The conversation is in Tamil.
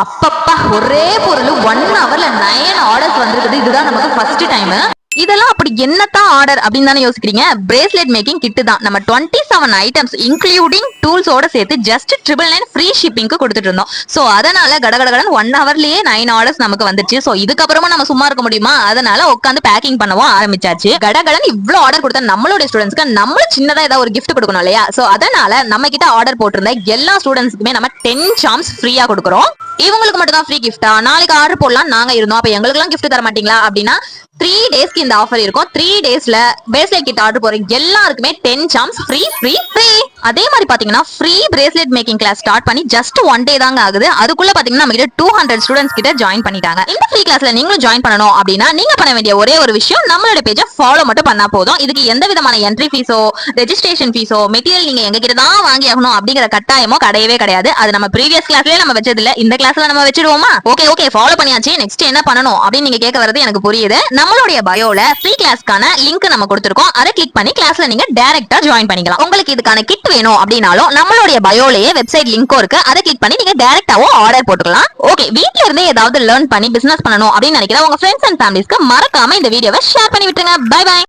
அப்பப்பா ஒரே பொருள் 1 ஹவர்ல 9 ஆர்டர்ஸ் வந்திருக்குது. இதுதான் நமக்கு ஃபர்ஸ்ட் டைம். இதெல்லாம் அப்படி என்னத்தான் ஆர்டர் அப்படின்னு தானே யோசிக்கிறீங்க. பிரேஸ்லெட் மேக்கிங் கிட் தான். நம்ம 27 ஐட்டம்ஸ் இன்க்ளூடிங் டூல்ஸோட சேர்த்து ஜஸ்ட் 999 ஃப்ரீ ஷிப்பிங்க்கு கொடுத்துட்டு இருந்தோம். சோ அதனால கடகடகடன் 1 ஹவர்லயே 9 ஆர்டர்ஸ் நமக்கு வந்துருச்சு. சோ இதுக்கப்புறமா நம்ம சும்மா இருக்க முடியுமா? அதனால உட்காந்து பேக்கிங் பண்ணவும் ஆரம்பிச்சாச்சு. கடகடன் இவ்வளவு ஆர்டர் கொடுத்த நம்மளோட ஸ்டூடெண்ட்ஸ்க்கு நம்மளும் சின்னதா ஏதாவது ஒரு கிஃப்ட் கொடுக்கணும் இல்லையா? சோ அதனால நம்ம கிட்ட ஆர்டர் போட்டிருந்த எல்லா ஸ்டூடெண்ட்ஸ்க்குமே நம்ம 10 சாம்ஸ் ஃப்ரீயா கொடுக்குறோம். இவங்களுக்கு மட்டும் தான் ஃப்ரீ கிஃப்டா? நாளைக்கு ஆர்டர் போடலாம் நாங்க இருந்தோம். அப்ப எங்களுக்கு எல்லாம் கிஃப்ட் தர மாட்டீங்களா அப்படின்னா 3 டேஸ்க்கு இந்த ஆஃபர் இருக்கும். 3 டேஸ்ல பிரேஸ்லெட் கிட் ஆர்டர் போற எல்லாருக்குமே 10 சாம்ஸ் ஃப்ரீ ஃப்ரீ ஃப்ரீ. அதே மாதிரி பாத்தீங்கன்னா free bracelet making class start பண்ணி ஜஸ்ட் 1 டே தாங்க ஆகுது. அதுக்குள்ள பாத்தீங்கன்னா நம்ம கிட்ட 200 ஸ்டூடெண்ட்ஸ் கிட்ட ஜாயின் பண்ணிட்டாங்க. இந்த ஃப்ரீ கிளாஸ்ல நீங்களும் ஜாயின் பண்ணணும் அப்படின்னா நீங்க பண்ண வேண்டிய ஒரே ஒரு விஷயம் நம்மளோட பேஜை ஃபாலோ மட்டும் பண்ணா போதும். இதுக்கு எந்த விதமான என்ட்ரி ஃபீஸோ ரெஜிஸ்ட்ரேஷன் ஃபீஸோ மெட்டீரியல் நீங்க எங்க கிட்ட தான் வாங்கி ஆகணும் அப்படிங்கிற கட்டாயமோ கிடையவே கிடையாது. அது நம்ம ப்ரீவியஸ் கிளாஸ்லயே நம்ம வச்சது இல்ல. இந்த கிளாஸ்ல நம்ம வச்சிடுவோமா? ஓகே ஃபாலோ பண்ணியாச்சு. நெக்ஸ்ட் என்ன பண்ணணும் அப்படின்னு நீங்க கேட்க வரது எனக்கு புரியுது. நம்மளுடைய பயோல ஃப்ரீ கிளாஸ்க்கான லிங்க் நம்ம கொடுத்திருக்கோம். அதை கிளிக் பண்ணி கிளாஸ்ல நீங்க டைரக்டா ஜாயின் பண்ணிக்கலாம். உங்களுக்கு இதுக்கான கிட் வேணும் அப்படினாலும் நம்மளுடைய பயோலயே வெப்சைட் லிங்க்கும் இருக்கு. அதை கிளிக் பண்ணி நீங்க டைரக்டாவும் ஆர்டர் போட்டுக்கலாம். ஓகே, வீட்ல இருந்தே ஏதாவது லேர்ன் பண்ணி பிசினஸ் பண்ணணும் அப்படின்னு நினைக்கிற உங்க ஃப்ரெண்ட்ஸ் அண்ட் ஃபேமிலிஸ்க்கு மறக்காம இந்த வீடியோவை ஷேர் பண்ணி விட்டுருங்க. Bye by.